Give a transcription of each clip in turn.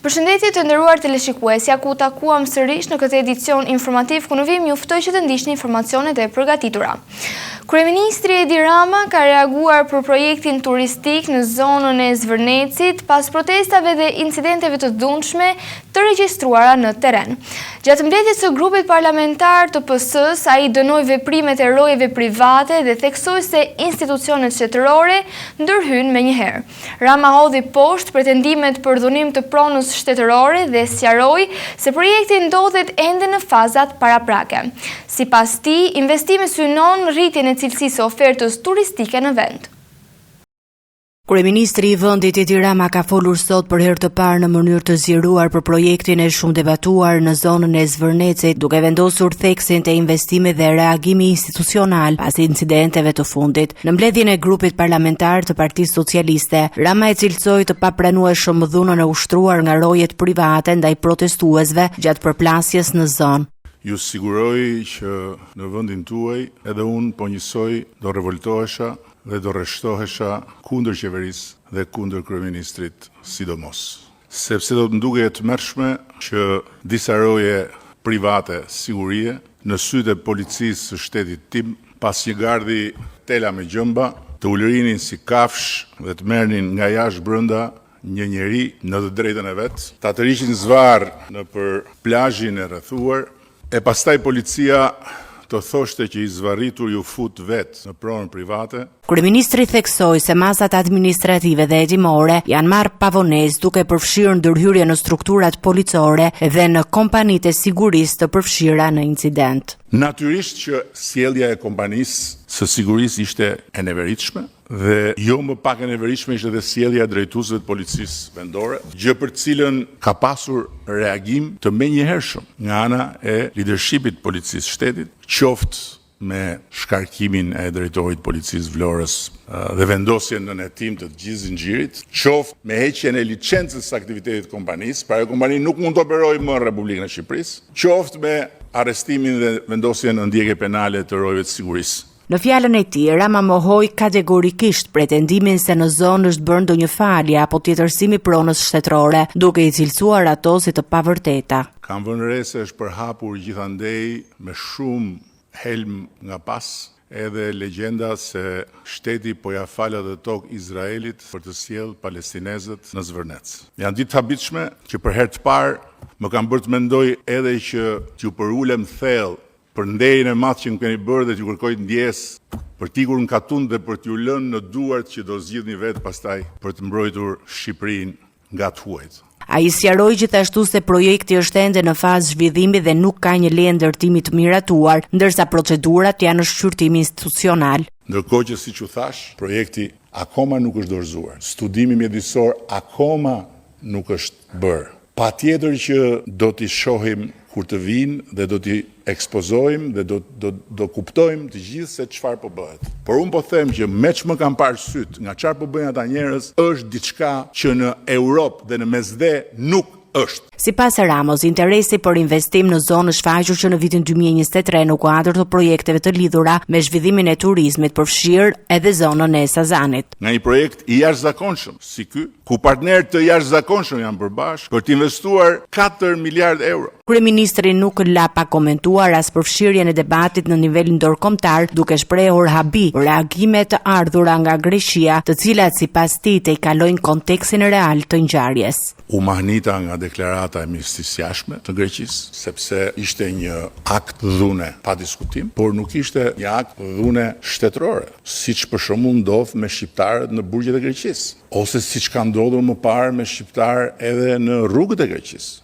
Përshëndetje të nderuar teleshikuesja, ku takuam sërish në këtë edicion informativ ku në vim ju ftoj që të ndiqni informacionet e përgatitura. Kryeministri Edi Rama ka reaguar për projektin turistik në zonën e Zvërnecit pas protestave dhe incidenteve të dhunshme të regjistruara në teren. Gjatë mbledhjes së grupit parlamentar të PS-s, ai dënoi veprimet e rojeve private dhe theksoi se institucionet shtetërore ndërhyjnë menjëherë. Rama hodhi poshtë pretendimet për dhunim të pronës shtetërore dhe sqaroi se projekti ndodhet ende në fazat paraprake. Sipas tij, investimi synon rritjen e cilësisë së ofertës turistike në vend. Kryeministri i vendit Edi Rama ka folur sot për herë të parë në mënyrë të zgjeruar për projektin e shumë debatuar në zonën e Zvërnecit, duke vendosur theksin të investimeve dhe reagimi institucional pas incidenteve të fundit. Në mbledhjen e grupit parlamentar të Partisë Socialiste, Rama e cilësoi të papranueshëm dhunën e ushtruar nga rojet private ndaj protestuesve gjatë përplasjes në zonë. Ju siguroj që në vendin tuaj edhe unë po njësoj do revoltohesha dhe do rreshtohesha kundër qeverisë dhe kundër kryeministrit sidomos. Sepse do të nduke të mërshme që disa roje private sigurie në sytë e policisë së shtetit tim, pas një gardi tela me gjëmba, të ulërinin si kafsh dhe të merrnin nga jashtë brenda një njeri në të drejtën e vetë, ta të rishin zvarr në për plazhin e rrethuar, e pastaj policia të thoshte që i zvarritur ju fut vetë në pronën private. Kryeministri theksoi se masat administrative dhe hetimore janë marrë pavonesë duke përfshirë ndërhyrje në strukturat policore dhe në kompanitë e sigurisë të përfshira në incident. Natyrisht që sjellja e kompanisë së sigurisë ishte e neveritshme dhe jo më pak e neveritshme ishte dhe sjellja e drejtuesve të policisë vendore, gjë për cilën ka pasur reagim të menjëhershëm nga ana e leadershipit të policisë shtetit, qoftë me shkarkimin e drejtorit policisë Vlorës dhe vendosjen në hetim të gjithë zinxhirit, qoftë me heqjen e licencës së aktivitetit të kompanisë, pra kompania nuk mund të operojë më në Republikën e Shqipërisë, qoftë me arrestimin dhe vendosjen në ndjekje penale të rojeve të sigurisë. Në fjalën e tij, Rama mohoi kategorikisht pretendimin se në zonë është bërë ndonjë falje apo tjetërsimi pronës shtetërore, duke i cilësuar ato si të pavërteta. Kam vënë re se është përhapur gjithandej me shumë helm nga pas, edhe legjenda se shteti po ja fal atë tokë Izraelit për të sjellë palestinezët në Zvërnec. Janë ditë të habitshme që për herë të parë më kanë bërë të mendoj edhe që t'ju përulem thellë për nderin e madh që më keni bërë dhe t'ju kërkoj ndjesë për t'ikur në katun dhe për t'ju lënë në duart që do zgjidhni vetë pastaj për të mbrojtur Shqipërinë nga të huajt. Ai sqaroi gjithashtu se projekti është ende në fazë zhvillimi dhe nuk ka një leje ndërtimi të miratuar, ndërsa procedurat janë në shqyrtim institucional. Ndërkohë që siç u thash, projekti akoma nuk është dorëzuar. Studimi mjedisor akoma nuk është bërë. Patjetër që do t'i shohim kur të vinë dhe do t'i ekspozojmë dhe do kuptojmë të gjithë se çfarë po bëhet. Por unë po them që me që më kam parë syt nga çfarë po bëjnë ata njerëz është diçka që në Europë dhe në Mesdhe nuk është. Sipas Ramos, interesi për investim në zonë është shfaqur që në vitin 2023 në kuadër të projekteve të lidhura me zhvillimin e turizmit përfshirë edhe zonën e Sazanit. Nga një projekt i jashtëzakonshëm si ky, ku partnerët të jashtëzakonshëm janë përbashkë për të investuar 4 miliard euro. Kryeministri nuk la pa komentuar as përfshirjen e debatit në nivel ndërkombëtar, duke shprehur habi për reagimet të ardhura nga Greqia, të cilat sipas tij i kalojnë kontekstin real të ngjarjes. U mahnita nga deklarata e Ministrisë së Jashtme të Greqisë, sepse ishte një akt dhune pa diskutim, por nuk ishte një akt dhune shtetërore, siç për shembull ndodh me shqiptarët në burgjet e Greqisë, ose siç ka ndodhur më parë me shqiptar edhe në rrugët e Greqisë.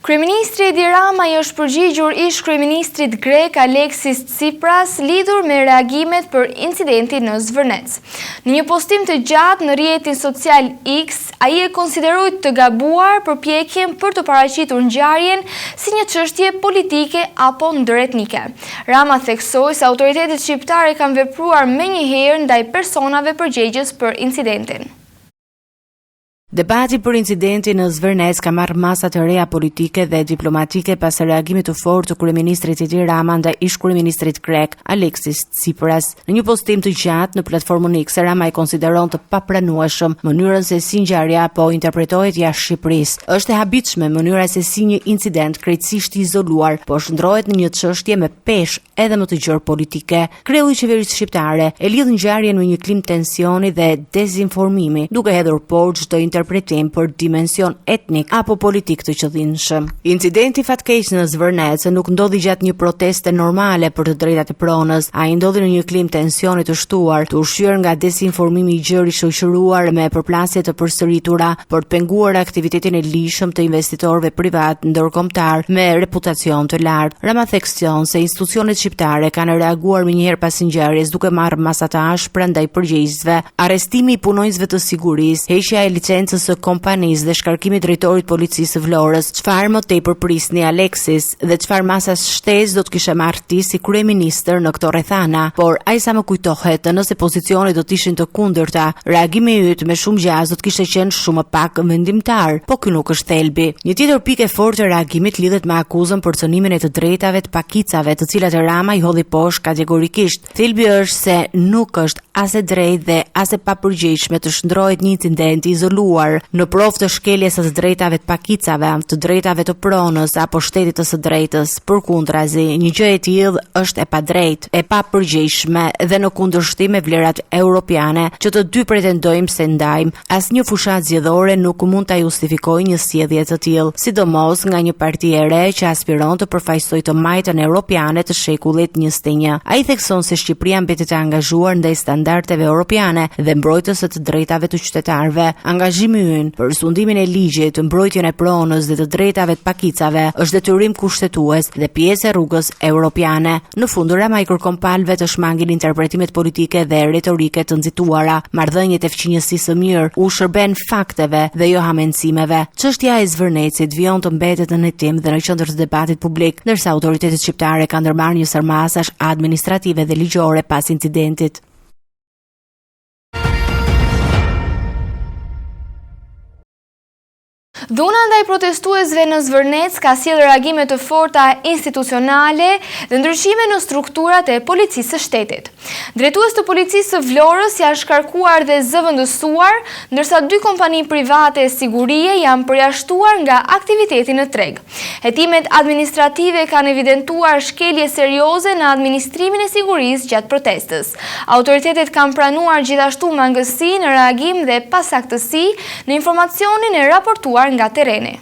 Kryeministri Edi Rama i është përgjigjur ish kryeministrit grek Aleksis Tsipras lidhur me reagimet për incidentin në Zvërnec. Në një postim të gjatë në rrjetin social X, ai e konsideroi të gabuar përpjekjen për të paraqitur ngjarjen si një çështje politike apo ndëretnike. Rama theksoi se autoritetet shqiptare kanë vepruar menjëherë ndaj personave përgjegjës për incidentin. Debati për incidentin në Zvërnec ka marrë masa të reja politike dhe diplomatike pas reagimit të fortë të kryeministrit Edi Rama ndaj ish-kryeministrit grek Aleksis Tsipras. Në një postim të gjatë në platformën X, Rama i konsideron të papranueshëm mënyrën se si ngjarja po interpretohet jashtë Shqipërisë. Është e habitshme mënyra se si një incident krejtësisht i izoluar po shndrohet në një çështje me peshë edhe më të gjerë politike. Kreu i qeverisë shqiptare e lidh ngjarjen me një klim tensioni dhe dezinformimi, duke hedhur poshtë çdo interpretim për dimension etnik apo politik të qëllimshëm. Incidenti fatkeq në Zvërnec nuk ndodhi gjatë një proteste normale për të drejtat e pronës, ai ndodhi në një klim tensioni të shtuar, të ushqyer nga dezinformimi i gjerë i shoqëruar me përplasje të përsëritura për të penguar aktivitetin e lishëm të investitorëve privat ndërkombëtar me reputacion të lartë. Rama thekson se institucionet shqiptare kanë reaguar menjëherë pas ngjarjes duke marrë masa të ashpra ndaj përgjegjësve, arrestimi i punonjësve të sigurisë, heqja e licencës së kompanisë dhe shkarkimi i drejtorit policisë së Vlorës. Çfarë më tepër prisni Aleksis dhe çfarë masas shtesë do të kishte marrë ti si kryeministër në këto rrethana? Por ai sa më kujtohet, nëse pozicionet do të ishin të kundërta, reagimi i yt me shumë gjaz do të kishte qenë shumë më pak vendimtar, po ky nuk është thelbi. Një tjetër pikë e fortë e reagimit lidhet me akuzën për cënimin e të drejtave të pakicave, të cilat Rama i hodhi poshtë kategorikisht. Thelbi është se nuk është as e drejtë dhe as e papërgjegjshme të shndrohet një incident i izoluar në provë të shkeljes së drejtave të pakicave, të drejtave të pronës apo shtetit të së drejtës. Përkundrazi, një gjë e tillë është e padrejtë, e papërgjegjshme dhe në kundërshtim me vlerat europiane që të dy pretendojmë se ndajmë. Asnjë fushat zgjedhore nuk mund ta justifikojë një sjellje të tillë, sidomos nga një parti e re që aspiron të përfaqësojë të majtën europiane të shekullit 21. Ai thekson se Shqipëria mbetet e angazhuar ndaj standardeve europiane dhe mbrojtëse të drejtave të qytetarëve. Angazhimi ynë për sundimin e ligjit, mbrojtjen e pronës dhe të drejtave të pakicave është detyrim kushtetues dhe pjesë e rrugës europiane. Në fund, Rama i kërkon palëve të shmangin interpretimet politike dhe retorike të nxituara. Marrëdhëniet e fqinjësisë së mirë u shërben fakteve dhe jo hamencimeve. Çështja e Zvërnecit vijon të mbetet në hetim dhe në qendër të debatit publik, ndërsa autoritetet shqiptare kanë ndërmarrë një sërmasash administrative dhe ligjore pas incidentit. Dhuna ndaj protestuesve në Zvërnec ka sjellë reagime të forta institucionale dhe ndryshime në strukturat e policisë së shtetit. Drejtues të policisë së Vlorës janë shkarkuar dhe zëvendësuar, ndërsa dy kompani private sigurie janë përjashtuar nga aktiviteti në treg. Hetimet administrative kanë evidentuar shkelje serioze në administrimin e sigurisë gjatë protestës. Autoritetet kanë pranuar gjithashtu mangësi në reagim dhe pasaktësi në informacionin e raportuar nga tereni.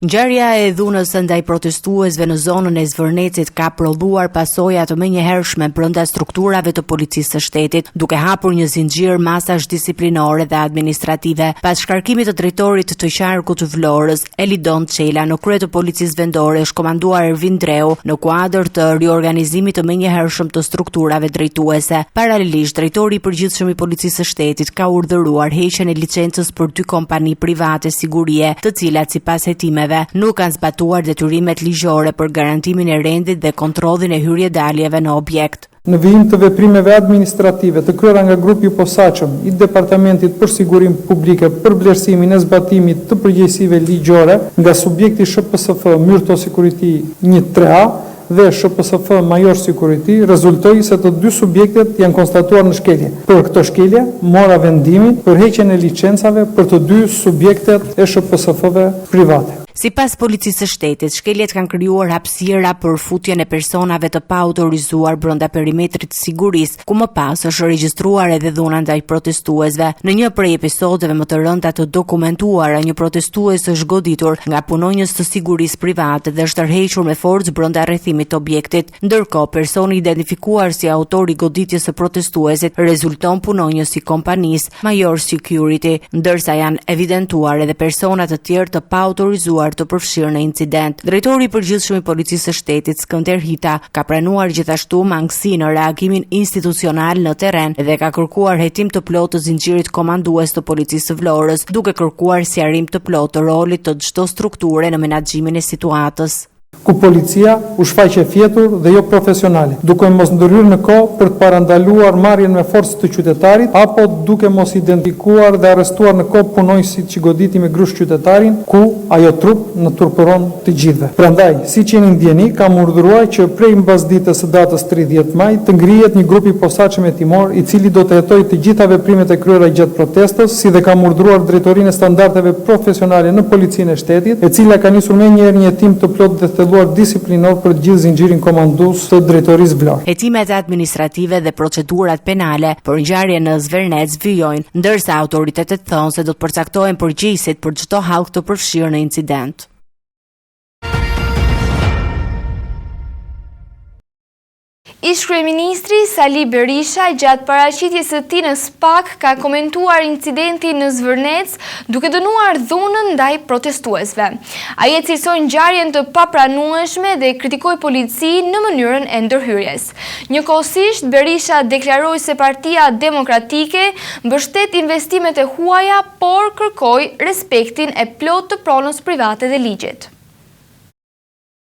Ngjarja e dhunës ndaj protestuesve në zonën e Zvërnecit ka prodhuar pasoja të menjëhershme brenda strukturave të policisë së shtetit, duke hapur një zinxhir masash disiplinore dhe administrative. Pas shkarkimit të drejtorit të qarkut të Vlorës, Elidon Çela, në krye të policisë vendore është komanduar Ervin Dreu në kuadër të riorganizimit të menjëhershëm të strukturave drejtuese. Paralelisht, drejtori i përgjithshëm i policisë së shtetit ka urdhëruar heqjen e licencës për dy kompani private sigurie, të cilat sipas hetimeve nuk kanë zbatuar detyrimet ligjore për garantimin e rendit dhe kontrollin e hyrje-daljeve në objekt. Në vijim të veprimeve administrative të kryera nga grupi i posaçëm i Departamentit për Sigurinë Publike për vlerësimin e zbatimit të përgjegjësive ligjore nga subjekti SHPSF Myrto Security 1-3A dhe SHPSF Major Security, rezultoi se të dy subjektet janë konstatuar në shkelje. Për këtë shkelje mora vendimin për heqjen e licencave për të dy subjektet e SHPSF-ve private. Sipas policisë së shtetit, shkeljet kanë krijuar hapësira për futjen e personave të paautorizuar brenda perimetrit të sigurisë, ku më pas është regjistruar edhe dhuna ndaj protestuesve. Në një prej episodeve më të rënda të dokumentuara, një protestues është goditur nga punonjës të sigurisë private dhe është tërhequr me forcë brenda rrethimit të objektit. Ndërkohë, personi identifikuar si autori i goditjes së protestuesit rezulton punonjës i kompanisë Major Security, ndërsa janë evidentuar edhe persona të tjerë të paautorizuar të përfshirë në incident. Drejtori i përgjithshëm i policisë së shtetit, Skënder Hita, ka pranuar gjithashtu mangësi në reagimin institucional në terren dhe ka kërkuar hetim të plotë të zinxhirit komandues të policisë së Vlorës, duke kërkuar sqarim të plotë të rolit të çdo strukture në menaxhimin e situatës. ku policia u shfaqe fjetur dhe jo profesionale, duke mos ndërhyrë në kohë për të parandaluar marrjen me forcë të qytetarit, apo duke mos identifikuar dhe arrestuar në kohë punonjësit që goditi me grush qytetarin, ku ajo trup në turpëron të gjithëve. Prandaj, siç jeni ndjeni, kam urdhëruar që prej mbasdites së datës 30 maj të ngrihet një grup i posaçëm hetimor, i cili do të hetojë të gjitha veprimet e kryera gjatë protestës, si dhe kam urdhëruar drejtorinë e standardeve profesionale në policinë e shtetit, e cila ka nisur më njëherë një hetim të plotë dhe disiplinor për gjithë zinxhirin komandues të drejtorisë Vlorë. Hetimet administrative dhe procedurat penale për ngjarjen në Zvernec vijojnë, ndërsa autoritetet thonë se do të përcaktohen përgjegjësit për çdo hallk të përfshirë në incident. Ish-kryeministri Sali Berisha gjatë paraqitjes së tij në SPAK ka komentuar incidentin në Zvërnec duke dënuar dhunën ndaj protestuesve. Ai e cilësoi ngjarjen të papranueshme dhe kritikoi policinë në mënyrën e ndërhyrjes. Njëkohësisht Berisha deklaroi se Partia Demokratike mbështet investimet e huaja, por kërkoi respektin e plotë të pronës private dhe ligjit.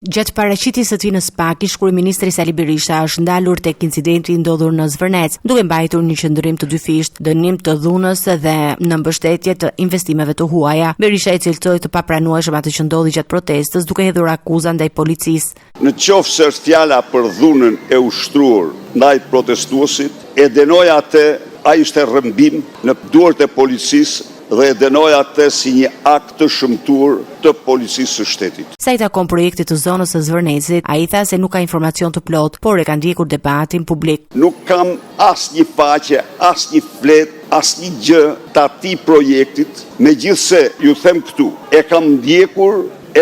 Gjatë paraqitjes së tij në SPAK, ish-kryeministri Sali Berisha është ndalur tek incidenti ndodhur në Zvërnec, duke mbajtur një qëndrim të dyfisht, dënim të dhunës dhe në mbështetje të investimeve të huaja. Berisha e cilësoi të papranueshëm atë që ndodhi gjatë protestës, duke hedhur akuza ndaj policisë. Në qoftë se është fjala për dhunën e ushtruar ndaj protestuesit, e denoj atë, ai ishte rrëmbim në duart e policisë dhe e denoj atë si një akt të shëmtuar të policisë së shtetit. Sa i takon projektit të zonës së Zvërnecit, ai tha se nuk ka informacion të plot, por e ka ndjekur debatin publik. Nuk kam asnjë faqe, asnjë flet, asnjë gjë të atij projektit, megjithse ju them këtu, e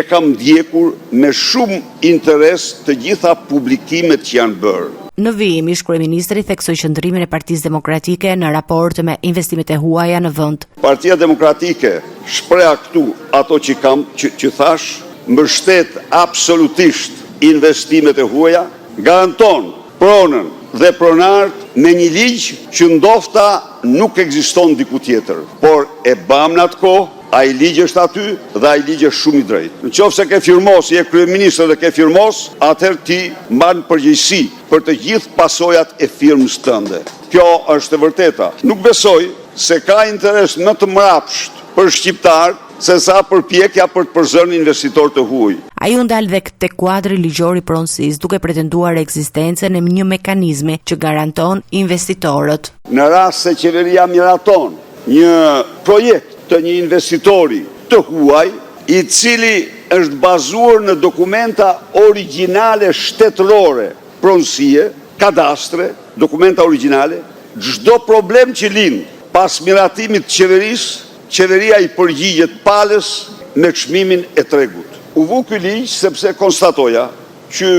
kam ndjekur me shumë interes të gjitha publikimet që janë bërë. Në vijim, ish-kryeministri theksoi qëndrimin e Partisë Demokratike në raport me investimet e huaja në vend. Partia Demokratike shpreha këtu ato që thash, mbështet absolutisht investimet e huaja, garanton pronën dhe pronart me një ligj që ndofta nuk ekziston diku tjetër, por e bam në atë kohë. Ai ligj është aty dhe ai ligj është shumë i drejtë. Në qoftë se ke firmos, je kryeminist dhe ke firmos, atëherë ti mban përgjegjësi për të gjithë pasojat e firmës tënde. Kjo është e vërteta. Nuk besoj se ka interes më të mrapsht për shqiptarët se sa përpjekja për të përzërë investitor të huaj. Ai u ndal dhe tek kuadri ligjor i pronësisë, duke pretenduar ekzistencën e një mekanizmi që garanton investitorët. Në rast se qeveria miraton një projekt të një investitori të huaj, i cili është bazuar në dokumenta origjinale shtetërore, pronësie, kadastre, dokumenta origjinale, çdo problem që lind pas miratimit të qeverisë, qeveria i përgjigjet palës me çmimin e tregut. U vu ky ligj sepse konstatoja që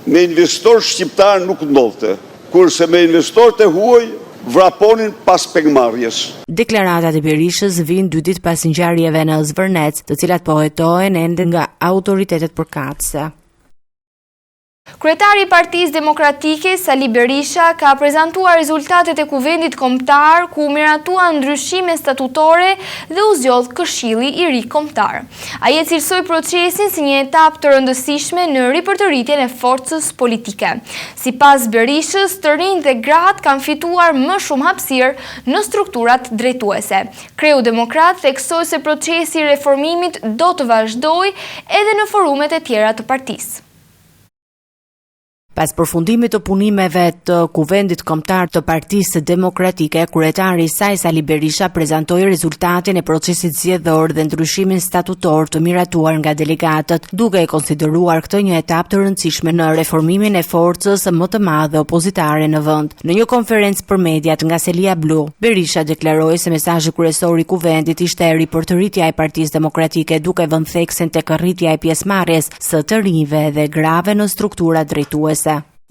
me investitor shqiptar nuk ndodhte, kurse me investorët e huaj vraponin pas pengmarrjes. Deklaratat e Berishës vijnë 2 ditë pas ngjarjeve në Zvërnec, të cilat po hetohen ende nga autoritetet përkatëse. Kryetari i Partisë Demokratike Sali Berisha ka prezantuar rezultatet e kuvendit kombëtar ku miratua ndryshime statutore dhe u zgjodh Këshilli i Ri Kombëtar. Ai e cilësoi procesin si një etapë të rëndësishme në ripërtëritjen e forcës politike. Sipas Berishës, të rinjtë dhe gratë kanë fituar më shumë hapësirë në strukturat drejtuese. Kreu Demokrat theksoi se procesi i reformimit do të vazhdojë edhe në forumet e tjera të partisë. Pas përfundimit të punimeve të kuvendit kombëtar të Partisë Demokratike, kryetari i saj Sali Berisha prezantoi rezultatin e procesit zgjedhor dhe ndryshimin statutor të miratuar nga delegatët, duke e konsideruar këtë një etapë të rëndësishme në reformimin e forcës më të madhe opozitare në vend. Në një konferencë për mediat nga Selia Blu, Berisha deklaroi se mesazhi kryesor i kuvendit ishte ripërtëritja e Partisë Demokratike, duke vënë theksin tek rritja e pjesëmarrjes së të rinjve dhe grave në strukturat drejtuese.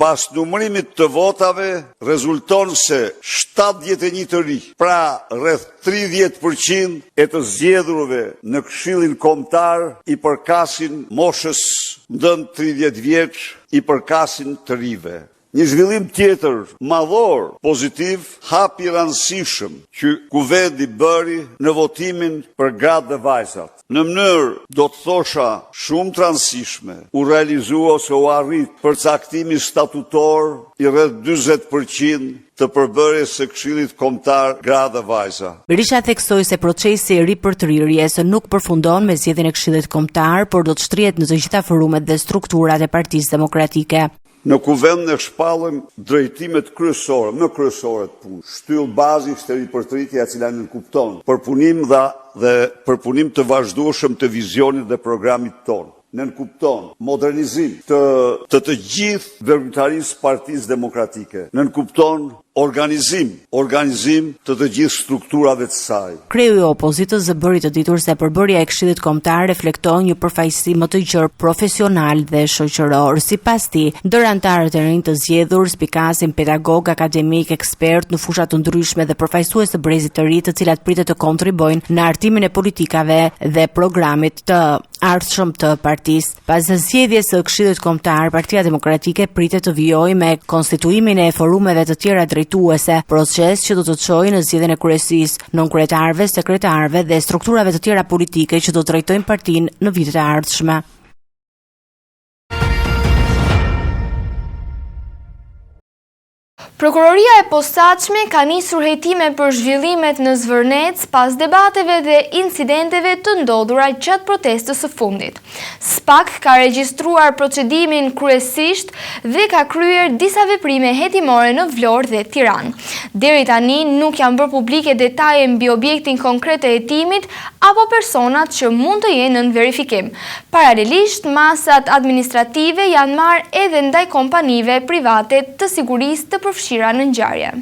Pas numërimit të votave, rezulton se 71 të ri, pra rreth 30% e të zgjedhurve në Këshillin Kombëtar i përkasin moshës ndën 30 vjeç, i përkasin të rive. Një zhvillim tjetër madhor, pozitiv, hap i rëndësishëm që kuvendi bëri në votimin për gratë dhe vajzat. Në mënyrë, do të thosha, shumë të rëndësishme, u realizua ose u arrit përcaktimi statutor i rreth 40% të përbërjes së Këshillit Kombëtar Gratë dhe Vajza. Berisha theksoi se procesi i ripërtrirjes nuk përfundon me zgjedhjen e Këshillit Kombëtar, por do të shtrihet në të gjitha forumet dhe strukturat e Partisë Demokratike. Në kuvend ne shpallëm drejtimet kryesore, më kryesore të punë. Shtyll bazi ishte ripërtritja e cila nënkupton përpunim dhe përpunim të vazhdueshëm të vizionit dhe programit tonë. Nënkupton modernizim të gjithë veprimtarisë Partisë Demokratike. Nënkupton organizim të gjithë strukturave të saj. Kreu i opozitës bëri të ditur se përbërja e Këshillit Kombëtar reflekton një përfaqësi më të gjerë profesional dhe shoqëror. Sipas tij, ndër anëtarët e rinj të zgjedhur spikasin pedagog, akademik, ekspert në fusha të ndryshme dhe përfaqësues të brezit të ri, të cilat pritet të kontribojnë në hartimin e politikave dhe programit të ardhshëm të partisë. Pas zgjedhjes së Këshillit Kombëtar, Partia Demokratike pritet të vijojë me konstituimin e forumeve të tjera drejtuese, proces që do të çojë në zgjedhjen e kryesisë, nënkretarëve, sekretarëve dhe strukturave të tjera politike që do të drejtojnë partinë në vitet e ardhshme. Prokuroria e posaçme ka nisur hejtime për zhvillimet në Zvërnec pas debateve dhe incidenteve të ndodhura gjatë protestës së fundit. SPAK ka regjistruar procedimin kryesisht dhe ka kryer disa veprime hetimore në Vlorë dhe Tiranë. Deri tani nuk janë bërë publike detaje mbi objektin konkret të hetimit apo personat që mund të jenë në verifikim. Paralelisht, masat administrative janë marrë edhe ndaj kompanive private të sigurisë të përfshira në ngjarje.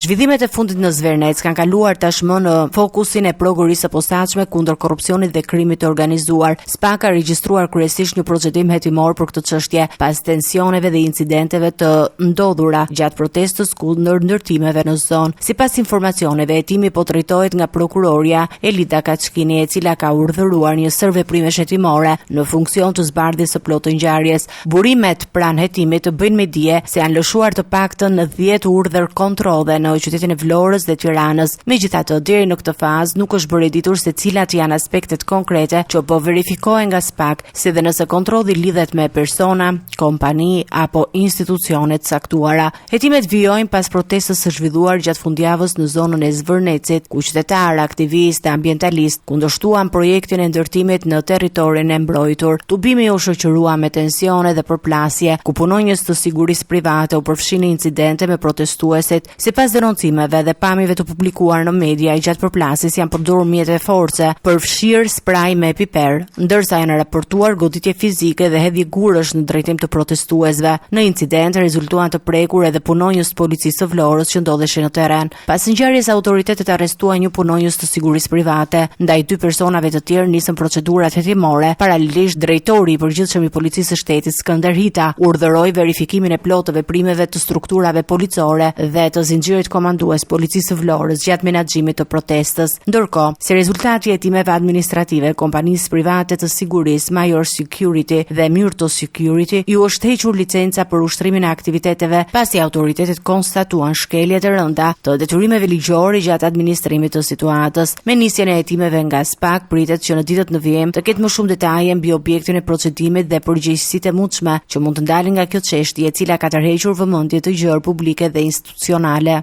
Zhvillimet e fundit në Zvernec kanë kaluar tashmë në fokusin e prokurorisë së posaçme kundër korrupsionit dhe krimit të organizuar. SPAK ka regjistruar kryesisht një procedim hetimor për këtë çështje pas tensioneve dhe incidenteve të ndodhura gjatë protestës kundër ndërtimeve në zonë. Sipas informacioneve, hetimi po drejtohet nga prokuroria Elida Kaçkini, e cila ka urdhëruar një sër veprimesh hetimore në funksion të zbardhjes së plotë të ngjarjes. Burimet pranë hetimit të bëjnë me dije se janë lëshuar të paktën 10 urdhër kontrolle në qytetin e Vlorës dhe Tiranës. Megjithatë, deri në këtë fazë nuk është bërë ditur se cilat janë aspektet konkrete që po verifikohen nga SPAK, si dhe nëse kontrolli lidhet me persona, kompani apo institucione të caktuara. Hetimet vijojnë pas protestës së zhvilluar gjatë fundjavës në zonën e Zvërnecit, ku qytetarë, aktivistë, ambientalistë kundërshtuan projektin e ndërtimit në territorin e mbrojtur. Tubimi u shoqërua me tensione dhe përplasje, ku punonjës të sigurisë private u përfshin në incidente me protestuesit. Sipas denoncimeve dhe pamjeve të publikuar në media, i gjatë përplasjes janë përdorur mjete force, përfshirë spraj me piper, ndërsa janë raportuar goditje fizike dhe hedhje gurësh në drejtim të protestuesve. Në incident rezultuan të prekur edhe punonjës të policisë së Vlorës që ndodheshin në terren. Pas ngjarjes, autoritetet arrestuan një punonjës të sigurisë private. Ndaj 2 personave të tjerë nisën procedurat hetimore. Paralelisht, drejtori i përgjithshëm i policisë së shtetit Skënder Hita urdhëroi verifikimin e plotë të veprimeve të strukturave policore dhe të zinxhirit komandues policisë së Vlorës gjatë menaxhimit të protestës. Ndërkohë, si rezultati i hetimeve administrative, kompanisë private të sigurisë Major Security dhe Myrto Security ju është hequr licenca për ushtrimin e aktiviteteve pasi autoritetet konstatuan shkelje të rënda të detyrimeve ligjore gjatë administrimit të situatës. Me nisjen e hetimeve nga SPAK, pritet që në ditët në vijim të ketë më shumë detaje mbi objektin e procedimit dhe përgjegjësitë e mundshme që mund të ndalin nga kjo çështje, e cila ka tërhequr vëmendje të gjerë publike dhe institucionale.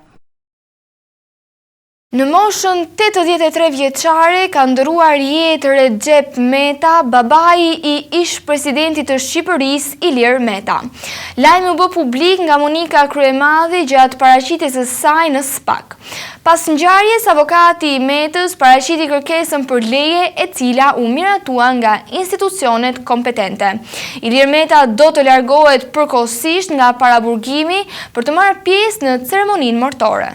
Në moshën 83 vjeçare ka ndëruar jetë Recep Meta, babai i ish-presidentit të Shqipërisë Ilir Meta. Lajmi u bë publik nga Monika Kryemadhi gjatë paraqitjes së saj në SPAK. Pas ngjarjes, avokati i Metës paraqiti kërkesën për leje, e cila u miratua nga institucionet kompetente. Ilir Meta do të largohet përkohësisht nga paraburgimi për të marrë pjesë në ceremoninë martore.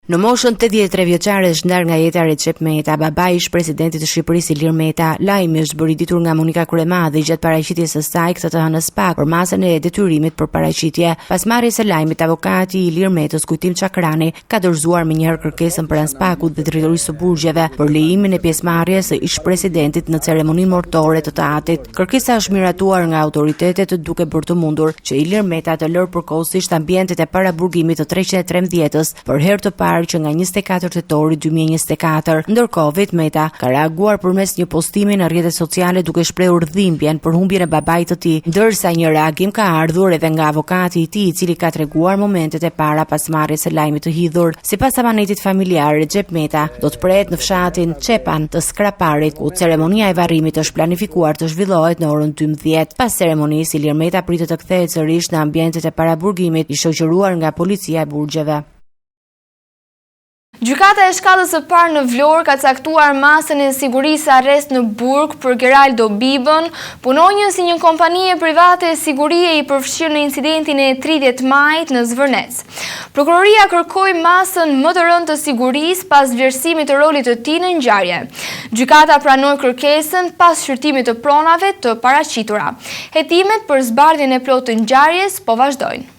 Në moshën 83 vjeçare është ndar nga jeta Recep Meta, babai ish presidentit të Shqipërisë Ilir Meta. Lajmi është bërë i ditur nga Monika Kryemadhi gjatë paraqitjes së saj këtë të hënës pak për masën e detyrimit për paraqitje. Pas marrjes së lajmit, avokati i Ilir Metës, Kujtim Çakrani, ka dorëzuar më njëherë kërkesën për Anspakut dhe Drejtorisë së Burgjeve për lejimin e pjesëmarrjes së ish presidentit në ceremoninë mortore të teatrit. Kërkesa është miratuar nga autoritetet duke bërë të mundur që Ilir Meta të lërë përkohësisht ambientet e paraburgimit të 313-ës për herë të parë që nga 24 tetori 2024. Ndërkohë, vetë Meta ka reaguar përmes një postimi në rrjetet sociale duke shprehur dhimbjen për humbjen e babait të tij, ndërsa një reagim ka ardhur edhe nga avokati i tij, i cili ka treguar momentet e para pas marrjes së lajmit të hidhur. Sipas amanetit familjar, Recep Meta do të prehet në fshatin Çepan të Skraparit, ku ceremonia e varrimit është planifikuar të zhvillohet në orën 12. Pas ceremonisë, Ilir Meta pritet të kthehet sërish në ambientet e paraburgimit, i shoqëruar nga policia e Burgjeve. Gjykata e shkallës së parë në Vlorë ka caktuar masën e sigurisë arrest në burg për Geraldo Bibën, punonjës i një kompanie private e sigurie i përfshirë në incidentin e 30 majit në Zvërnec. Prokuroria kërkoi masën më të rëndë të sigurisë pas vlerësimit të rolit të tij në ngjarje. Gjykata pranoi kërkesën pas shqyrtimit të pronave të paraqitura. Hetimet për zbardhjen e plotë të ngjarjes po vazhdojnë.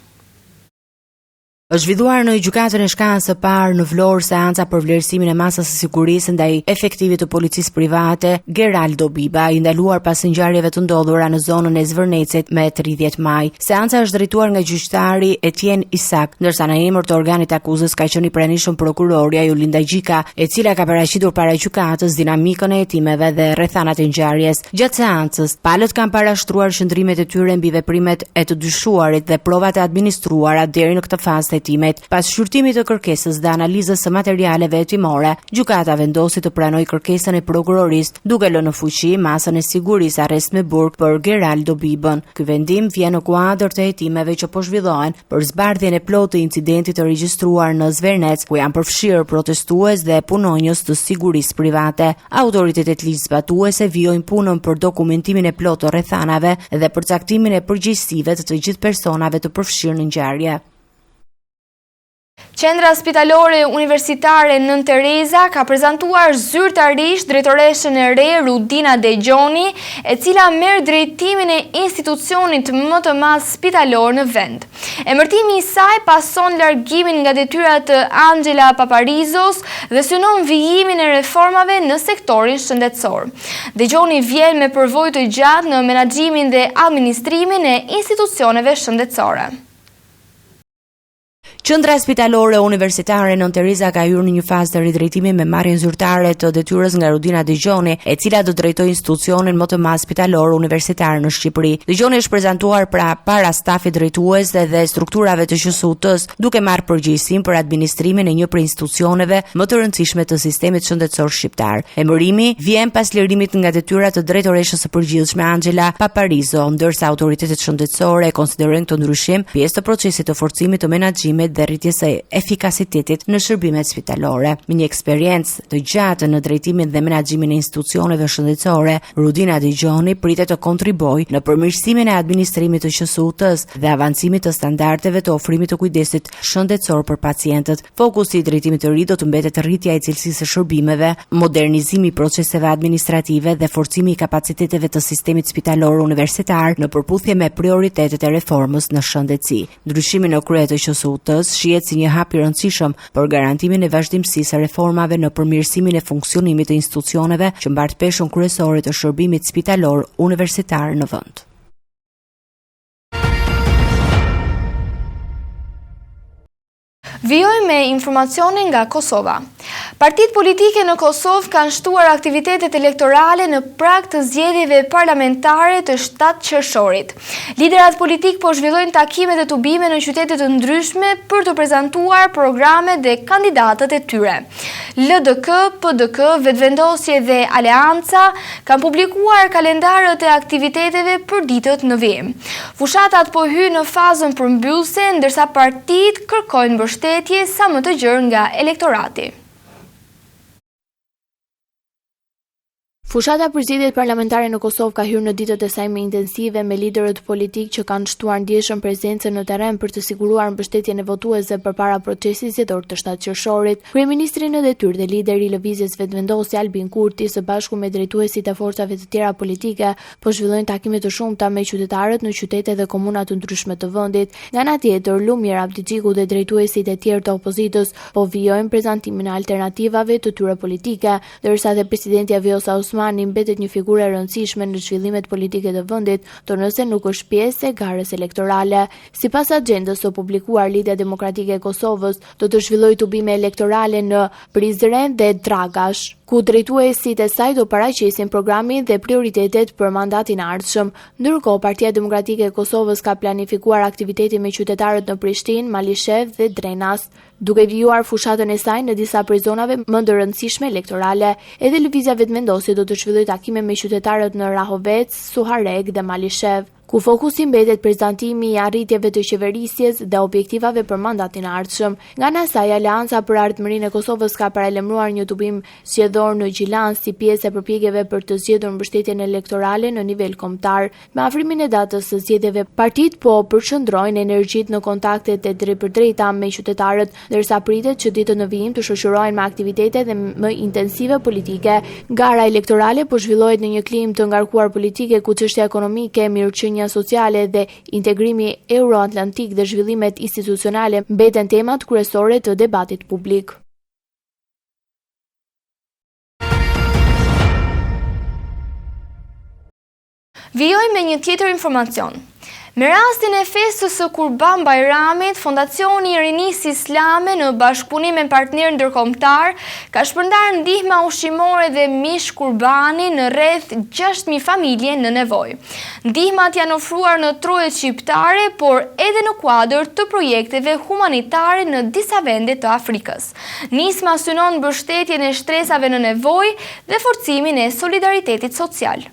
Është zhvilluar në gjykatën e shkallës së parë në Vlorë seanca për vlerësimin e masës së sigurisë ndaj efektivit të policisë private Geraldo Biba, i ndaluar pas ngjarjeve të ndodhura në zonën e Zvërnecit me 30 maj. Seanca është drejtuar nga gjyqtari Etienne Isak, ndërsa në emër të organit akuzës ka qenë i pranishëm prokuroria Jolinda Gjika, e cila ka paraqitur para gjykatës dinamikën e hetimeve dhe rrethanat e ngjarjes. Gjatë seancës, palët kanë parashtruar qëndrimet e tyre mbi veprimet e të dyshuarit dhe provat e administruara deri në këtë fazë. Pas shqyrtimit të kërkesës dhe analizës së materialeve hetimore, gjykata vendosi të pranoj kërkesën e prokurorisë, duke lënë në fuqi masën e sigurisë arrest me burg për Geraldo Bibën. Ky vendim vjen në kuadër të hetimeve që po zhvillohen për zbardhjen e plotë të incidentit të regjistruar në Zvernec, ku janë përfshirë protestues dhe punonjës të sigurisë private. Autoritetet ligjzbatuese vijojnë punën për dokumentimin e plotë të rrethanave dhe përcaktimin e përgjegjësive të të gjithë personave të përfshirë në ngjarje. Qendra Spitalore Universitare Nën Tereza ka prezantuar zyrtarisht drejtoreshën e re Rudina Dejoni, e cila merr drejtimin e institucionit më të madh spitalor në vend. Emërtimi i saj pason largimin nga detyrat të Angela Paparizos dhe synon vijimin e reformave në sektorin shëndetësor. Dejoni vjen me përvojë të gjatë në menaxhimin dhe administrimin e institucioneve shëndetësore. Qendra Spitalore Universitare Nën Tereza ka hyrë në një fazë të ridrejtimi me marrjen zyrtare të detyrës nga Rudina Dejoni, e cila do drejtojë institucionin më të madh spitalor universitar në Shqipëri. Dejoni është prezantuar para stafit drejtues dhe strukturave të QSU-ts, duke marrë përgjegjësinë për administrimin e një prej institucioneve më të rëndësishme të sistemit shëndetësor shqiptar. Emërimi vjen pas lirimit nga detyrat të drejtoreshës së përgjithshme Angela Paparizo, ndërsa autoritetet shëndetësore konsiderojnë këtë ndryshim pjesë të procesit të forcimit të menaxhimit dhe rritjes së efikasitetit në shërbimet spitalore. Me një eksperiencë të gjatë në drejtimin dhe menaxhimin e institucioneve shëndetësore, Rudina Dejoni pritet të kontribojë në përmirësimin e administrimit të QSU-ts dhe avancimit të standardeve të ofrimit të kujdesit shëndetësor për pacientët. Fokusi i drejtimit të ri do të mbetet rritja e cilësisë së shërbimeve, modernizimi i proceseve administrative dhe forcimi i kapaciteteve të sistemit spitalor universitar në përputhje me prioritetet e reformës në shëndetësi. Ndryshimi në krye të QSU-ts shihet si një hap i rëndësishëm për garantimin e vazhdimësisë së reformave në përmirësimin e funksionimit të institucioneve që mbart peshën kryesore të shërbimit spitalor universitar në vend. Vijoj me informacione nga Kosova. Partitë politike në Kosovë kanë shtuar aktivitetet elektorale në prag të zgjedhjeve parlamentare të 7 qershorit. Liderat politik po zhvillojnë takime dhe tubime në qytete të ndryshme për të prezantuar programet dhe kandidatët e tyre. LDK, PDK, Vetëvendosje dhe Aleanca kanë publikuar kalendarët e aktiviteteve për ditët në vijim. Fushatat po hyjnë në fazën përmbyllse, ndërsa partitë kërkojnë mbështetje sa më të gjerë nga elektorati. Fushata për zgjedhjet parlamentare në Kosovë ka hyrë në ditët e saj më intensive me liderët politik që kanë shtuar ndjeshëm prezencën në terren për të siguruar mbështetjen e votuesve përpara procesit zgjedhor të 7 qershorit. Kryeministri në detyrë dhe lideri i lëvizjes vetëvendosje Albin Kurti së bashku me drejtuesit e forcave të tjera politike po zhvillojnë takime të shumta me qytetarët në qytete dhe komuna të ndryshme të vendit. Nga ana tjetër, Lumir Abdixhiku dhe drejtuesit e tjerë të opozitës po vijojnë prezantimin e alternativave të tyre politike, ndërsa dhe presidenti Vjosa Osmani mbetet një figurë e rëndësishme në zhvillimet politike të vendit, por nëse nuk është pjesë e garës elektorale. Sipas agjendës së publikuar, Lidhja Demokratike e Kosovës do të zhvillojë tubime elektorale në Prizren dhe Dragash, ku drejtuesit e saj do paraqesin programin dhe prioritetet për mandatin e ardhshëm. Ndërkohë, Partia Demokratike e Kosovës ka planifikuar aktivitete me qytetarët në Prishtinë, Malishev dhe Drenas, duke vijuar fushatën e saj në disa prej zonave më të rëndësishme elektorale. Edhe lëvizja vetëvendosje do të zhvillojë takime me qytetarët në Rahovec, Suhareg dhe Malishev, ku fokusi mbetet prezantimi i arritjeve të qeverisjes dhe objektivave për mandatin e ardhshëm. Nga ana e saj, Aleanca për Ardhmërinë e Kosovës ka paralajmëruar një tubim zgjedhor në Gjilan si pjesë e përpjekjeve për të zgjedhur mbështetjen elektorale në nivel kombëtar. Me afrimin e datës së zgjedhjeve, partitë po përqendrojnë energjitë në kontaktet e drejtpërdrejta me qytetarët, ndërsa pritet që ditët në vijim të shoqërohen me aktivitete dhe më intensive politike. Gara elektorale po zhvillohet në një klim të ngarkuar politike ku çështja ekonomike, mirëqenia sociale dhe integrimi euroatlantik dhe zhvillimet institucionale mbeten temat kryesore të debatit publik. Vijoj me një tjetër informacion. Me rastin e festës së Kurban Bajramit, Fondacioni i Rinisë Islame në bashkëpunim me partner ndërkombëtar ka shpërndarë ndihma ushqimore dhe mish kurbani në rreth 6.000 familje në nevojë. Ndihmat janë ofruar në trojet shqiptare, por edhe në kuadër të projekteve humanitare në disa vende të Afrikës. Nisma synon mbështetjen e shtresave në nevojë dhe forcimin e solidaritetit social.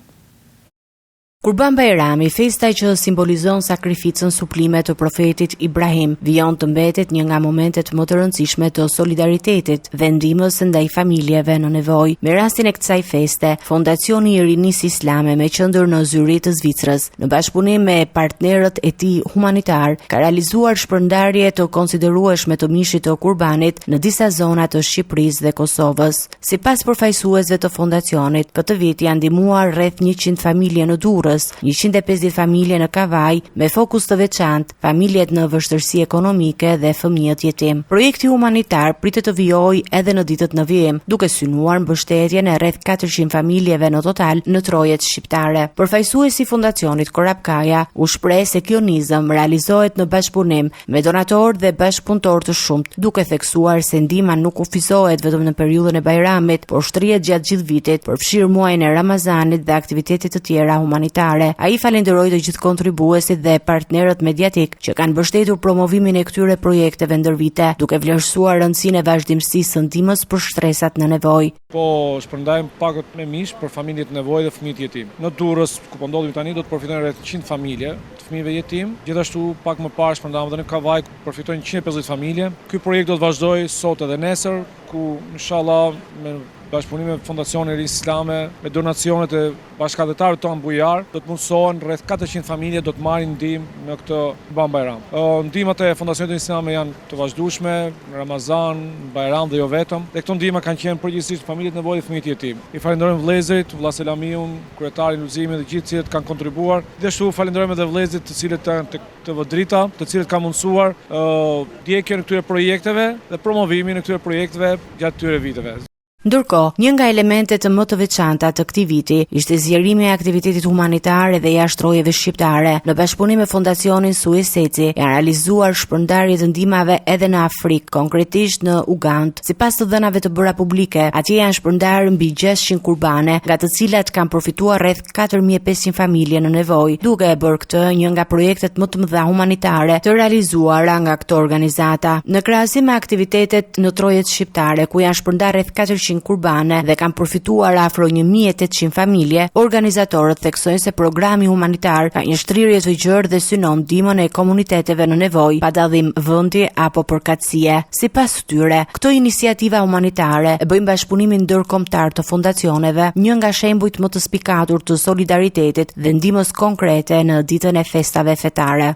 Kurban Bajrami, festa që simbolizon sakrificën suplime të profetit Ibrahim, vijon të mbetet një nga momentet më të rëndësishme të solidaritetit dhe ndihmës ndaj familjeve në nevojë. Me rastin e kësaj feste, Fondacioni i Rinisë Islame me qendër në Zyri të Zvicrës, në bashkëpunim me partnerët e tij humanitar, ka realizuar shpërndarje të konsiderueshme të mishit të kurbanit në disa zona të Shqipërisë dhe Kosovës. Sipas përfaqësuesve të fondacionit, këtë vit janë ndihmuar rreth 100 familje në Durrës, 150 familje në Kavaj, me fokus të veçantë familjet në vështirësi ekonomike dhe fëmijët jetim. Projekti humanitar pritet të vijojë edhe në ditët në vijim, duke synuar mbështetjen e rreth 400 familjeve në total në trojet shqiptare. Përfaqësuesi i fondacionit Korab Kaja u shpreh se kjo nizëm realizohet në bashkëpunim me donatorë dhe bashkëpunëtorë të shumtë, duke theksuar se ndihma nuk kufizohet vetëm në periudhën e Bajramit, por shtrihet gjatë gjithë vitit, përfshir muajin e Ramazanit dhe aktivitete të tjera humanitare. Ai falenderoi të gjithë kontribuesit dhe partnerët mediatik që kanë mbështetur promovimin e këtyre projekteve ndër vite, duke vlerësuar rëndësinë e vazhdimësisë së ndihmës për shtresat në nevojë. Po shpërndajmë pakët me mish për familjet në nevojë dhe fëmijët jetim. Në Durrës, ku po ndodhemi tani, do të përfitojnë rreth 100 familje të fëmijëve jetim. Gjithashtu pak më parë shpërndajmë edhe në Kavaj, ku përfitojnë 150 familje. Ky projekt do të vazhdojë sot edhe nesër, ku inshallah me bashkëpunim me Fondacionin Islame, me donacionet e bashkëdhetarëve tonë bujar, do të mundsohen rreth 400 familje do të marrin ndihmë në këtë Kurban Bajram. Ndihmat e Fondacionit Islame janë të vazhdueshme në Ramazan, Bajram dhe jo vetëm. Dhe këto ndihma kanë qenë përgjithsisht familjet në nevojë dhe fëmijët jetim. I falenderojmë vëllezërit, vëlla Selamiun, kryetarin e udhëzimit dhe gjithë cilët kanë kontribuar. Gjithashtu falenderojmë edhe vëllezërit të cilët janë të vëdrita, të cilët kanë mundsuar ndjekjen e këtyre projekteve dhe promovimin e këtyre projekteve gjatë këtyre viteve. Ndërkohë, një nga elementet më të veçanta të këtij viti ishte zgjerimi i aktivitetit humanitar dhe jashtrojeve shqiptare. Në bashkëpunim me Fondacionin Sueseci janë realizuar shpërndarje të ndihmave edhe në Afrikë, konkretisht në Ugandë. Sipas të dhënave të bëra publike, atje janë shpërndarë mbi 600 kurbane, nga të cilat kanë përfituar rreth 4500 familje në nevojë, duke e bërë këtë një nga projektet më të mëdha humanitare të realizuara nga këto organizata. Në krahasim me aktivitetet në trojet shqiptare, ku janë shpërndarë rreth 400 nishin kurbane dhe kanë përfituar afro 1800 familje, organizatorët theksojnë se programi humanitar ka një shtrirje të gjerë dhe synon ndihmën e komuniteteve në nevojë, pa dallim vendi apo përkatësie. Sipas tyre, këto iniciativa humanitare e bëjnë bashkëpunimin ndërkombëtar të fondacioneve një nga shembujt më të spikatur të solidaritetit dhe ndihmës konkrete në ditën e festave fetare.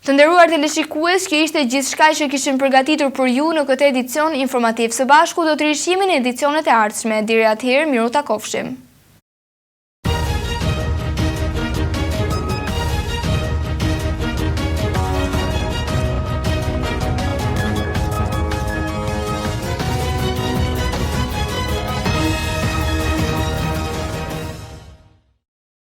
Të nderuar teleshikues, kjo ishte gjithçka që kishim përgatitur për ju në këtë edicion informativ. Së bashku do të rishihemi në edicionet e ardhshme. Deri atëherë, miru takofshim.